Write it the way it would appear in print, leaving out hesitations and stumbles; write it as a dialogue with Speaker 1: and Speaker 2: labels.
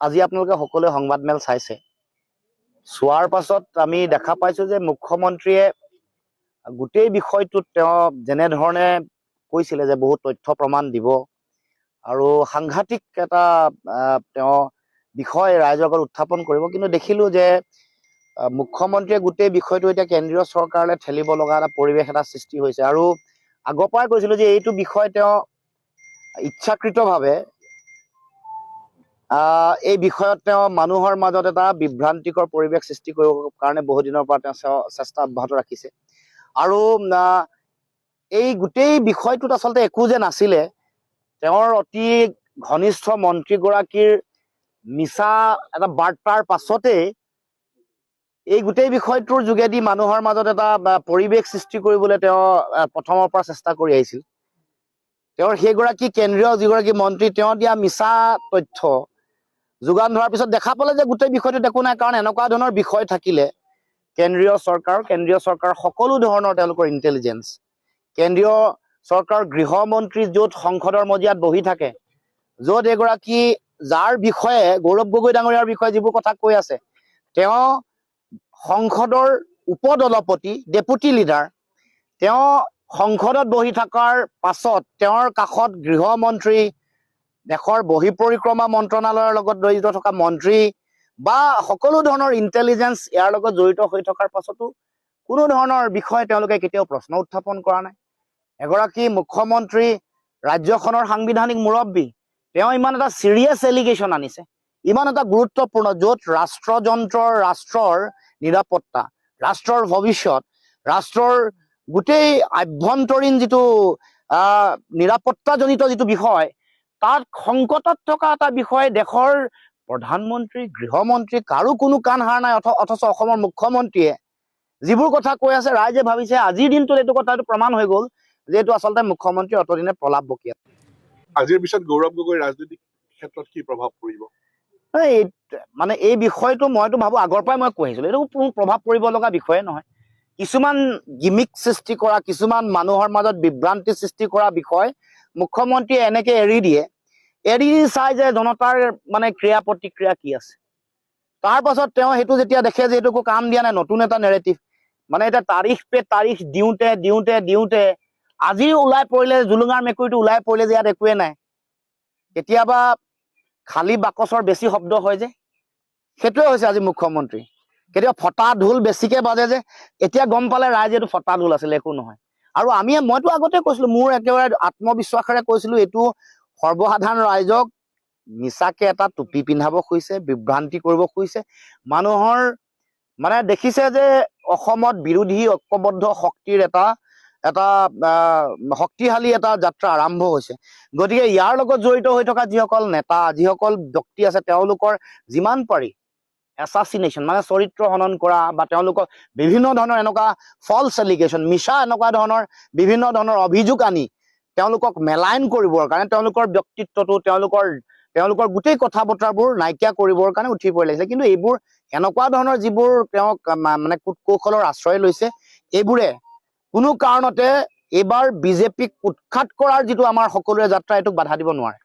Speaker 1: আজি আপোনালোকে সকলোৱে সংবাদমেল চাইছে চোৱাৰ পাছত আমি দেখা পাইছো যে মুখ্যমন্ত্ৰীয়ে গোটেই বিষয়টোত তেওঁ যেনে ধৰণে কৈছিলে যে বহুত তথ্য প্ৰমাণ দিব আৰু সাংঘাতিক এটা তেওঁ বিষয় ৰাইজৰ আগত উত্থাপন কৰিব কিন্তু দেখিলো যে মুখ্যমন্ত্ৰীয়ে গোটেই বিষয়টো এতিয়া কেন্দ্ৰীয় চৰকাৰলৈ ঠেলিব লগা এটা পৰিৱেশ এটা সৃষ্টি হৈছে আৰু আগৰ পৰাই কৈছিলো যে এইটো বিষয় তেওঁ ইচ্ছাকৃতভাৱে এই বিষয়ত তেওঁ মানুহৰ মাজত এটা বিভ্ৰান্তিকৰ পৰিৱেশ সৃষ্টি কৰিবৰ কাৰণে বহু দিনৰ পৰা তেওঁ চেষ্টা অব্যাহত ৰাখিছে আৰু এই গোটেই বিষয়টোত আচলতে একো যে নাছিলে তেওঁৰ অতি ঘনিষ্ঠ মন্ত্ৰীগৰাকীৰ মিছা এটা বাৰ্তাৰ পাছতেই এই গোটেই বিষয়টোৰ যোগেদি মানুহৰ মাজত এটা পৰিৱেশ সৃষ্টি কৰিবলৈ তেওঁ প্ৰথমৰ পৰা চেষ্টা কৰি আহিছিল তেওঁৰ সেইগৰাকী কেন্দ্ৰীয় যিগৰাকী মন্ত্ৰী তেওঁ দিয়া মিছা তথ্য যোগান ধৰাৰ পিছত দেখা পালে যে গোটেই বিষয়টোত একো নাই কাৰণ এনেকুৱা ধৰণৰ বিষয় থাকিলে কেন্দ্ৰীয় চৰকাৰ সকলো ধৰণৰ তেওঁলোকৰ ইণ্টেলিজেন্স কেন্দ্ৰীয় চৰকাৰ গৃহমন্ত্ৰী য'ত সংসদৰ মজিয়াত বহি থাকে য'ত এগৰাকী যাৰ বিষয়ে গৌৰৱ গগৈ ডাঙৰীয়াৰ বিষয়ে যিবোৰ কথা কৈ আছে তেওঁ সংসদৰ উপদলপতি ডেপুটি লিডাৰ তেওঁ সংসদত বহি থকাৰ পাছত তেওঁৰ কাষত গৃহমন্ত্ৰী দেশৰ বহি পৰিক্ৰমা মন্ত্ৰণালয়ৰ লগত জড়িত থকা মন্ত্ৰী বা সকলো ধৰণৰ ইণ্টেলিজেন্স ইয়াৰ লগত জড়িত হৈ থকাৰ পাছতো কোনো ধৰণৰ বিষয় তেওঁলোকে কেতিয়াও প্ৰশ্ন উত্থাপন কৰা নাই এগৰাকী মুখ্যমন্ত্ৰী ৰাজ্যখনৰ সাংবিধানিক মুৰব্বী তেওঁ ইমান এটা চিৰিয়াছ এলিগেশ্যন আনিছে ইমান এটা গুৰুত্বপূৰ্ণ য'ত ৰাষ্ট্ৰৰ নিৰাপত্তা ৰাষ্ট্ৰৰ ভৱিষ্যত ৰাষ্ট্ৰৰ গোটেই আভ্যন্তৰীণ যিটো নিৰাপত্তাজনিত যিটো বিষয় তাত সংকটত থকা এটা বিষয় দেশৰ প্ৰধানমন্ত্ৰী গৃহমন্ত্ৰী কাৰো কোনো কাণ হাৰ নাই অথচ অসমৰ মুখ্যমন্ত্ৰীয়ে যিবোৰ কথা কৈ আছে ৰাইজে ভাবিছে আজিৰ দিনটোত এইটো কথাটো প্ৰমাণ হৈ গ'ল যে এইটো আচলতে মুখ্যমন্ত্ৰী অতদিনে প্ৰলাপ বকি আছে
Speaker 2: আজিৰ পিছত গৌৰৱ গগৈ ৰাজনৈতিক ক্ষেত্ৰত কি প্ৰভাৱ পৰিব
Speaker 1: মানে এই বিষয়টো মইতো ভাবো আগৰ পৰাই মই কৈ আহিছিলো এইটো কোনো প্ৰভাৱ পৰিব লগা বিষয়ে নহয় কিছুমান গিমিক সৃষ্টি কৰা কিছুমান মানুহৰ মাজত বিভ্ৰান্তি সৃষ্টি কৰা বিষয় মুখ্যমন্ত্ৰীয়ে এনেকে এৰি চাই যে জনতাৰ মানে ক্ৰিয়া প্ৰতিক্ৰিয়া কি আছে তাৰ পাছত তেওঁ সেইটো যেতিয়া দেখে যে এইটো কাম দিয়া নাই নতুন এটা নেৰেটিভ মানে এতিয়া তাৰিখ দিওঁতে আজি ওলাই পৰিলে জুলুঙাৰ মেকুৰীটো ওলাই পৰিলে যে ইয়াত একোৱে নাই কেতিয়াবা খালী বাকচৰ বেছি শব্দ হয় যে সেইটোৱে হৈছে আজি মুখ্যমন্ত্ৰী কেতিয়াবা ফটা ঢোল বেছিকে বাজে যে এতিয়া গম পালে ৰাইজে এইটো ফটা ঢোল আছিলে একো নহয় আৰু মইতো আগতে কৈছিলো মোৰ একেবাৰে আত্মবিশ্বাসেৰে কৈছিলো এইটো সৰ্বসাধাৰণ ৰাইজক মিছাকে এটা টুপি পিন্ধাব খুজিছে বিভ্ৰান্তি কৰিব খুজিছে মানুহৰ মানে দেখিছে যে অসমত বিৰোধী ঐক্যবদ্ধ শক্তিৰ এটা শক্তিশালী এটা যাত্ৰা আৰম্ভ হৈছে গতিকে ইয়াৰ লগত জড়িত হৈ থকা যিসকল নেতা যিসকল ব্যক্তি আছে তেওঁলোকৰ যিমান পাৰি এছাচিনেশ্যন মানে চৰিত্ৰ হনন কৰা বা তেওঁলোকক বিভিন্ন ধৰণৰ এনেকুৱা ফলছ এলিগেশ্যন মিছা এনেকুৱা ধৰণৰ বিভিন্ন ধৰণৰ অভিযোগ আনি তেওঁলোকক মেলাইন কৰিবৰ কাৰণে তেওঁলোকৰ ব্যক্তিত্বটো তেওঁলোকৰ গোটেই কথা বতৰাবোৰ নাইকিয়া কৰিবৰ কাৰণে উঠি পৰি লাগিছে কিন্তু এইবোৰ এনেকুৱা ধৰণৰ যিবোৰ তেওঁক মানে কূটকৌশলৰ আশ্ৰয় লৈছে এইবোৰে কোনো কাৰণতে এইবাৰ বিজেপিক উৎখাত কৰাৰ যিটো আমাৰ সকলোৰে যাত্ৰা এইটোক বাধা দিব নোৱাৰে